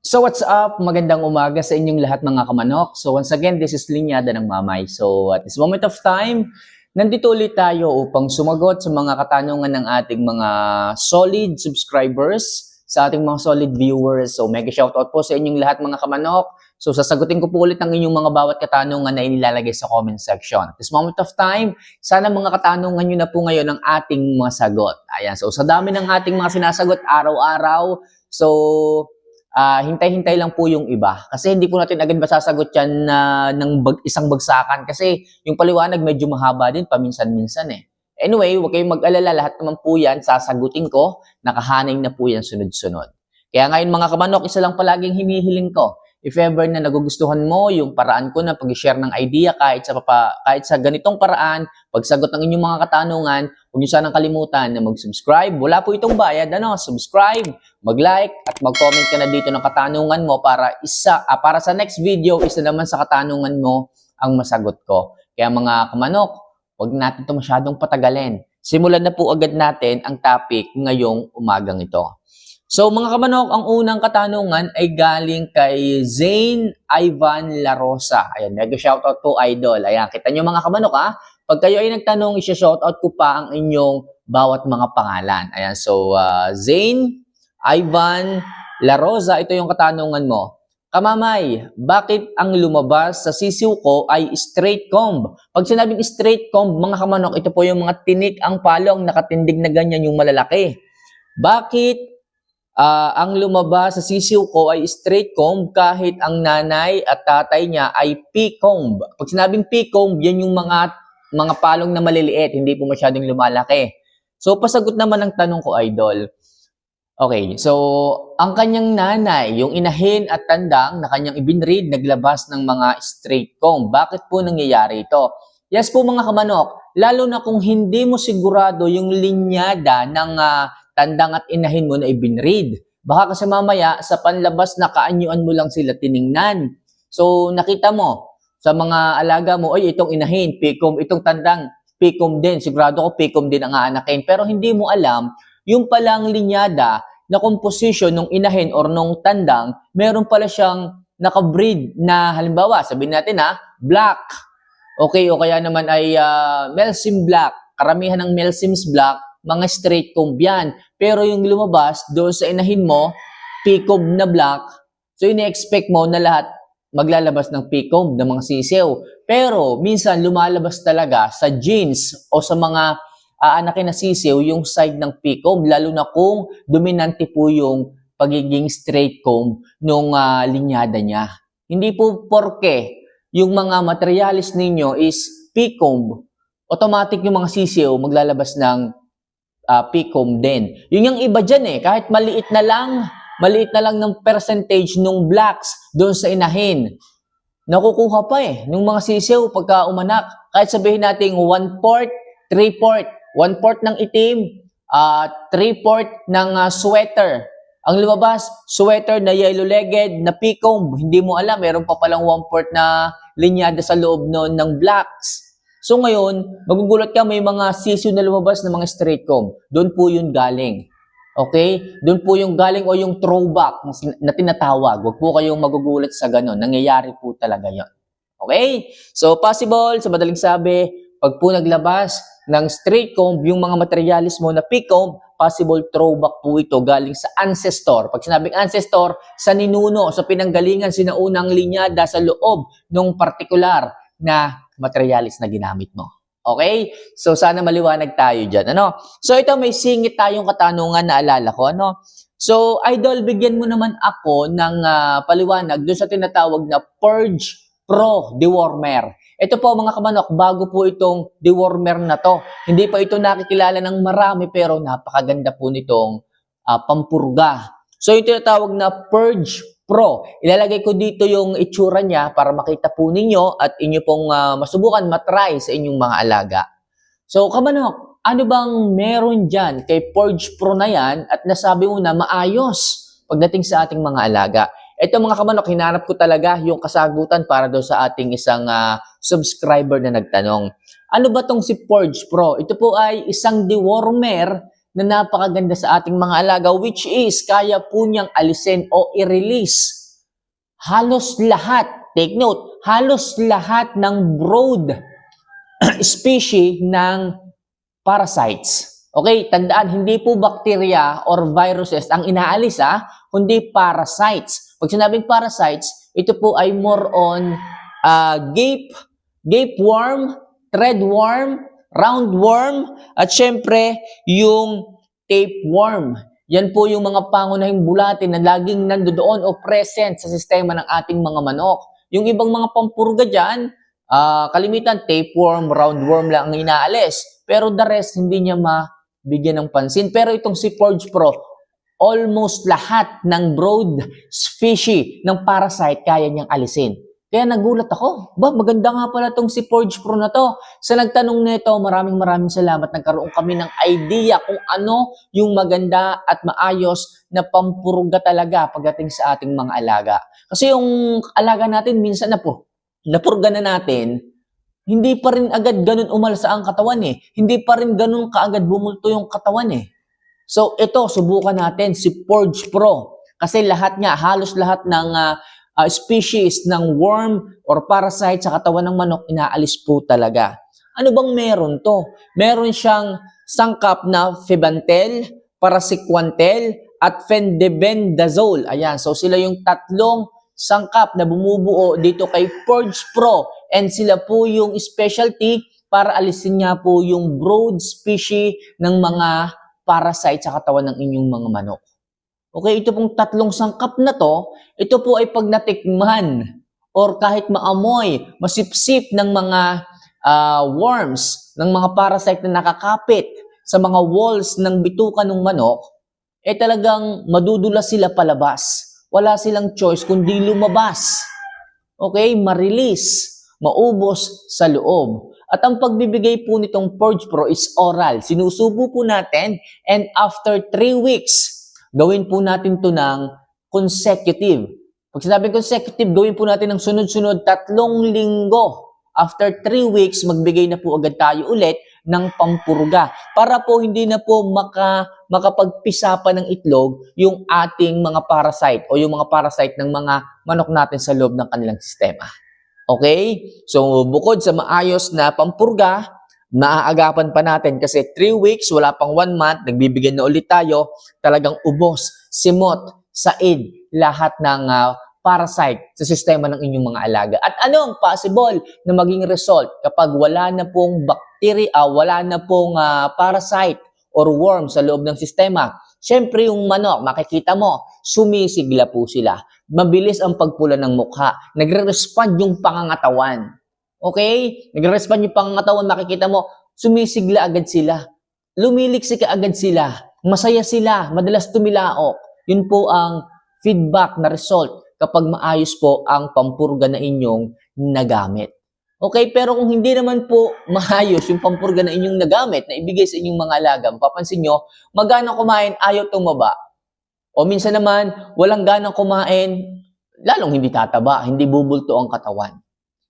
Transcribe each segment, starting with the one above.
So what's up? Magandang umaga sa inyong lahat mga kamanok. So once again, this is Linyada ng Mamay. So at this moment of time, nandito ulit tayo upang sumagot sa mga katanungan ng ating mga solid subscribers, sa ating mga solid viewers. So mega shoutout po sa inyong lahat mga kamanok. So sasagutin ko po ulit ang inyong mga bawat katanungan na inilalagay sa comment section. At this moment of time, sana mga katanungan nyo na po ngayon ang ating mga sagot. Ayan, so sa dami ng ating mga sinasagot araw-araw, so hintay-hintay lang po yung iba. Kasi hindi po natin agad masasagot yan ng isang bagsakan. Kasi yung paliwanag medyo mahaba din paminsan-minsan eh. Anyway, huwag kayong mag-alala. Lahat naman po yan, sasagutin ko. Nakahanay na po yan sunod-sunod. Kaya ngayon mga kamanok, isa lang palaging hinihiling ko. If ever na nagugustuhan mo yung paraan ko na pag-share ng idea kahit sa ganitong paraan, pagsagot ng inyong mga katanungan, huwag niyo sanang kalimutan na mag-subscribe. Wala po itong bayad, subscribe, mag-like at mag-comment ka na dito ng katanungan mo para sa next video, isa naman sa katanungan mo ang masagot ko. Kaya mga kamanok, huwag natin ito masyadong patagalin. Simulan na po agad natin ang topic ngayong umagang ito. So mga kamanok, ang unang katanungan ay galing kay Zane Ivan La Rosa. Ayan, mega shoutout po idol. Ayan, kita nyo mga kamanok ha. Pag kayo ay nagtanong, isa-shoutout ko pa ang inyong bawat mga pangalan. Ayan, so Zane Ivan La Rosa, ito yung katanungan mo. Kamamay, bakit ang lumabas sa sisiw ko ay straight comb? Pag sinabing straight comb, mga kamanok, ito po yung mga tinik ang palong nakatindig na ganyan yung malalaki. Bakit ang lumabas sa sisiw ko ay straight comb kahit ang nanay at tatay niya ay P-comb? Pag sinabing P-comb, yan yung mga palong na maliliit, hindi po masyadong lumalaki. So, pasagot naman ang tanong ko, idol. Okay, so, ang kanyang nanay, yung inahin at tandang na kanyang ibinread, naglabas ng mga straight comb. Bakit po nangyayari ito? Yes po mga kamanok, lalo na kung hindi mo sigurado yung linyada ng tandang at inahin mo na ibinread. Baka kasi mamaya sa panlabas na kaanyuan mo lang sila tiningnan. So nakita mo sa mga alaga mo, ay itong inahin, P-comb, itong tandang, P-comb din. Sigurado ko P-comb din ang aanakin. Pero hindi mo alam, yung palang linyada na composition ng inahin or nung tandang, meron pala siyang nakabreed na halimbawa, sabihin natin black. Okay, o kaya naman ay Melsim black. Karamihan ng Melsims black, mga straight comb yan. Pero yung lumabas doon sa inahin mo, P-comb na black, so ini-expect mo na lahat maglalabas ng P-comb ng mga sisiw. Pero minsan lumalabas talaga sa genes o sa mga aanakin na sisiw yung side ng P-comb, lalo na kung dominante po yung pagiging straight comb nung linyada niya. Hindi po porke yung mga materialis ninyo is P-comb, automatic yung mga sisiw maglalabas ng P-comb din. Yun yung iba dyan kahit maliit na lang ng percentage nung blacks doon sa inahin. Nakukuha pa nung mga sisiw pagka umanak. Kahit sabihin natin 1/4, 3/4. 1/4 ng itim, 3/4 ng sweater. Ang lumabas, sweater na yellow-legged, na P-comb. Hindi mo alam, meron pa palang 1/4 na linyada sa loob noon ng blacks. So ngayon, magugulat ka, may mga sisiw na lumabas na mga straight comb. Doon po yun galing. Okay? Doon po yung galing o yung throwback na tinatawag. Huwag po kayong magugulat sa ganun. Nangyayari po talaga yun. Okay? So possible, sa madaling sabi, pag po naglabas ng straight comb, yung mga materialis mo na P-comb, possible throwback po ito galing sa ancestor. Pag sinabing ancestor, sa ninuno, sa pinanggalingan, sinaunang linyada sa loob ng partikular na materialis na ginamit mo. Okay? So, sana maliwanag tayo dyan. So, ito may singit tayong katanungan na alala ko. So, idol, bigyan mo naman ako ng paliwanag doon sa tinatawag na Purge Pro Dewormer. Ito po mga kamanok, bago po itong dewormer na to. Hindi pa ito nakikilala ng marami pero napakaganda po nitong pampurga. So, yung tinatawag na Purge Pro. Ilalagay ko dito yung itsura niya para makita po ninyo at inyo pong masubukan matry sa inyong mga alaga. So, kamanok, ano bang meron dyan kay Purge Pro na yan at nasabi mo na maayos pagdating sa ating mga alaga? Ito mga kamanok, hinanap ko talaga yung kasagutan para doon sa ating isang subscriber na nagtanong. Ano ba tong si Purge Pro? Ito po ay isang dewormer na napakaganda sa ating mga alaga, which is kaya po niyang alisin o i-release halos lahat, take note, halos lahat ng brood species ng parasites. Okay, tandaan, hindi po bacteria or viruses ang inaalis kundi parasites. Pag sinabing parasites, ito po ay more on gape worm, threadworm, roundworm, at syempre yung tapeworm. Yan po yung mga pangunahing bulate na laging nandoon o present sa sistema ng ating mga manok. Yung ibang mga pampurga dyan, kalimitan tapeworm, roundworm lang ang inaalis. Pero the rest, hindi niya mabigyan ng pansin. Pero itong si Forge Pro, almost lahat ng brood species ng parasite kaya niyang alisin. Kaya nagulat ako. Maganda nga pala itong si Forge Pro na to. Sa nagtanong nito, maraming salamat. Nagkaroon kami ng idea kung ano yung maganda at maayos na pampurga talaga pagdating sa ating mga alaga. Kasi yung alaga natin, minsan napurga na natin, hindi pa rin agad ganun umalsa ang katawan Hindi pa rin ganun kaagad bumulto yung katawan So ito, subukan natin si Forge Pro. Kasi halos lahat ng species ng worm or parasite sa katawan ng manok, inaalis po talaga. Ano bang meron to? Meron siyang sangkap na Febantel, Paracequantel, at Fendebendazole. Ayan, so sila yung tatlong sangkap na bumubuo dito kay Forge Pro. And sila po yung specialty para alisin niya po yung brood species ng mga parasite sa katawan ng inyong mga manok. Okay, ito pong tatlong sangkap na to, ito po ay pag natikman or kahit maamoy, masipsip ng mga worms, ng mga parasite na nakakapit sa mga walls ng bituka ng manok, talagang madudulas sila palabas. Wala silang choice kundi lumabas. Okay, ma-release, maubos sa loob. At ang pagbibigay po nitong Forge Pro is oral. Sinusubo po natin and after 3 weeks, gawin po natin to ng consecutive. Pag sinabing consecutive, gawin po natin ng sunod-sunod 3 linggo. After 3 weeks, magbigay na po agad tayo ulit ng pampurga. Para po hindi na po makapagpisa pa ng itlog yung ating mga parasite o yung mga parasite ng mga manok natin sa loob ng kanilang sistema. Okay? So, bukod sa maayos na pampurga, naaagapan pa natin kasi 3 weeks, wala pang 1 month, nagbibigay na ulit tayo, talagang ubos, simot, said, lahat ng parasite sa sistema ng inyong mga alaga. At ano ang possible na maging result kapag wala na pong bacteria, wala na pong parasite or worm sa loob ng sistema? Siyempre yung manok, makikita mo, sumisigla po sila. Mabilis ang pagpula ng mukha. Nagre-respond yung pangangatawan. Okay? Nagre-respond yung pangangatawan, makikita mo, sumisigla agad sila. Lumiliksik agad sila. Masaya sila. Madalas tumilaok. Yun po ang feedback na result kapag maayos po ang pampurga na inyong nagamit. Okay, pero kung hindi naman po maayos yung pampurga na inyong nagamit na ibigay sa inyong mga alaga, mapapansin nyo, magana kumain, ayaw tumaba. O minsan naman, walang ganang kumain, lalong hindi tataba, hindi bubulto ang katawan.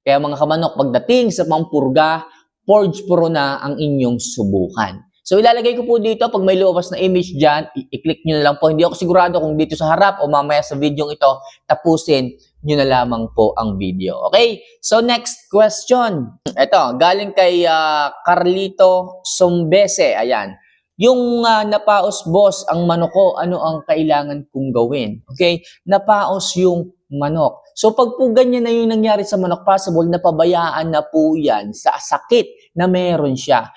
Kaya mga kamanok, pagdating sa pampurga, Forge Pro na ang inyong subukan. So ilalagay ko po dito, pag may lumabas na image dyan, i-click nyo na lang po. Hindi ako sigurado kung dito sa harap o mamaya sa video ito, tapusin nyo na lamang po ang video. Okay? So next question. Ito, galing kay Carlito Sombese. Ayan. Yung napaos boss ang manok ko, ano ang kailangan kong gawin? Okay? Napaos yung manok. So pag po ganyan na yung nangyari sa manok, possible na pabayaan na po yan sa sakit na meron siya.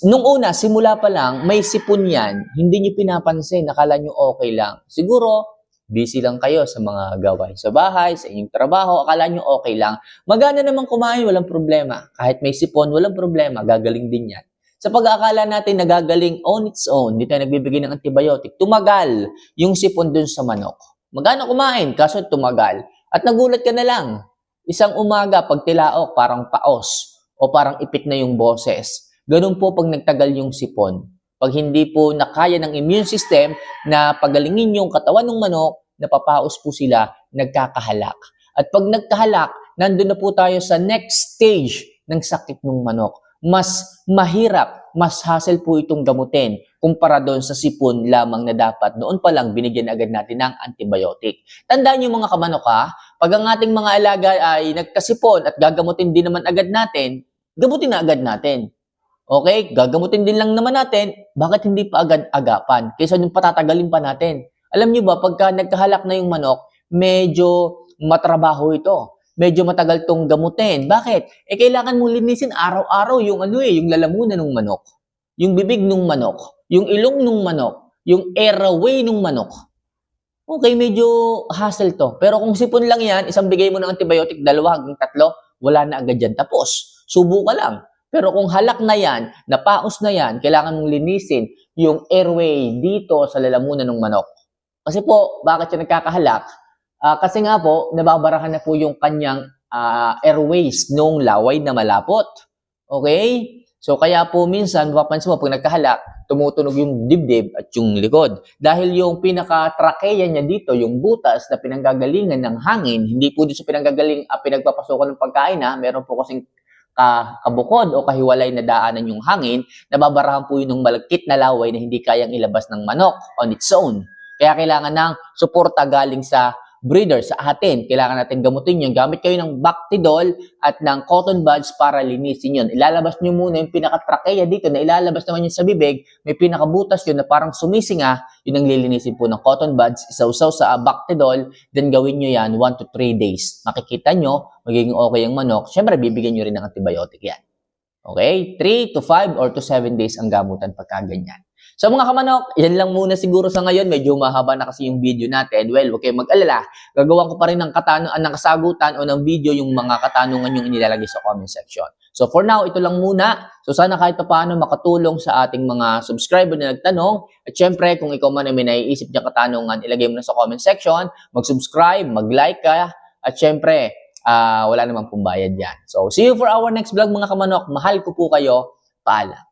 Nung una, simula pa lang, may sipon yan, hindi nyo pinapansin, nakala nyo okay lang. Siguro, busy lang kayo sa mga gawain sa bahay, sa inyong trabaho, akala nyo okay lang. Magana naman kumain, walang problema. Kahit may sipon, walang problema, gagaling din yan. Sa pag-aakala natin nagagaling on its own, hindi tayo nagbibigay ng antibiotic, tumagal yung sipon dun sa manok. Magana kumain, kaso tumagal. At nagulat ka na lang. Isang umaga, pag tilaok, parang paos o parang ipit na yung boses. Ganun po pag nagtagal yung sipon. Pag hindi po nakaya ng immune system na pagalingin yung katawan ng manok, napapaos po sila, nagkakahalak. At pag nagkahalak, nandun na po tayo sa next stage ng sakit ng manok. Mas mahirap, mas hassle po itong gamutin. kumpara doon sa sipon lamang na dapat noon pa lang binigyan agad natin ng antibiotic. Tandaan niyo mga kamanok ha, pag ang ating mga alaga ay nagkasipon at gagamutin din naman agad natin, gamutin na agad natin. Okay? Gagamutin din lang naman natin, bakit hindi pa agad-agapan? Kaysa yung patatagalin pa natin. Alam niyo ba, pagka nagkahalak na yung manok, medyo matrabaho ito. Medyo matagal tong gamutin. Bakit? Kailangan mong linisin araw-araw yung yung lalamunan ng manok, yung bibig ng manok, yung ilong ng manok, yung airway ng manok. Okay, medyo hassle to. Pero kung sipon lang yan, isang bigay mo ng antibiotic, 2 hanggang 3, wala na agad yan. Tapos, subo ka lang. Pero kung halak na yan, napaos na yan, kailangan mong linisin yung airway dito sa lalamunan ng manok. Kasi po, bakit siya nagkakahalak? Kasi nga po, nababarahan na po yung kanyang airways nung laway na malapot. Okay? So, kaya po minsan, mapapansin mo, pag nagkahalak, tumutunog yung dibdib at yung likod. Dahil yung pinaka-trachea niya dito, yung butas na pinanggagalingan ng hangin, hindi po dito sa pinagpapasokan ng pagkain meron po kasing kabukod o kahiwalay na daanan yung hangin, nababarahan po yun ng malagkit na laway na hindi kayang ilabas ng manok on its own. Kaya kailangan ng suporta galing sa breeder, sa atin. Kailangan natin gamutin yun. Gamit kayo ng Bactidol at ng cotton buds para linisin yun. Ilalabas nyo muna yung pinaka-trachea dito na ilalabas naman yun sa bibig. May pinakabutas yun na parang sumisinga. Yun ang lilinisin po ng cotton buds. Isawsaw sa Bactidol. Then gawin nyo yan 1 to 3 days. Makikita nyo, magiging okay ang manok. Siyempre, bibigyan nyo rin ng antibiotic yan. Okay? 3 to 5 or to 7 days ang gamutan pagka ganyan. So mga kamanok, yan lang muna siguro sa ngayon. Medyo mahaba na kasi yung video natin. Well, huwag kayong mag-alala. Gagawan ko pa rin ng kasagutan o ng video yung mga katanungan yung inilalagay sa comment section. So for now, ito lang muna. So sana kahit paano makatulong sa ating mga subscriber na nagtanong. At syempre, kung ikaw man ay may naiisip niya katanungan, ilagay mo na sa comment section. Mag-subscribe, mag-like ka. At syempre, wala namang pumbayad yan. So see you for our next vlog mga kamanok. Mahal ko po kayo. Paalam.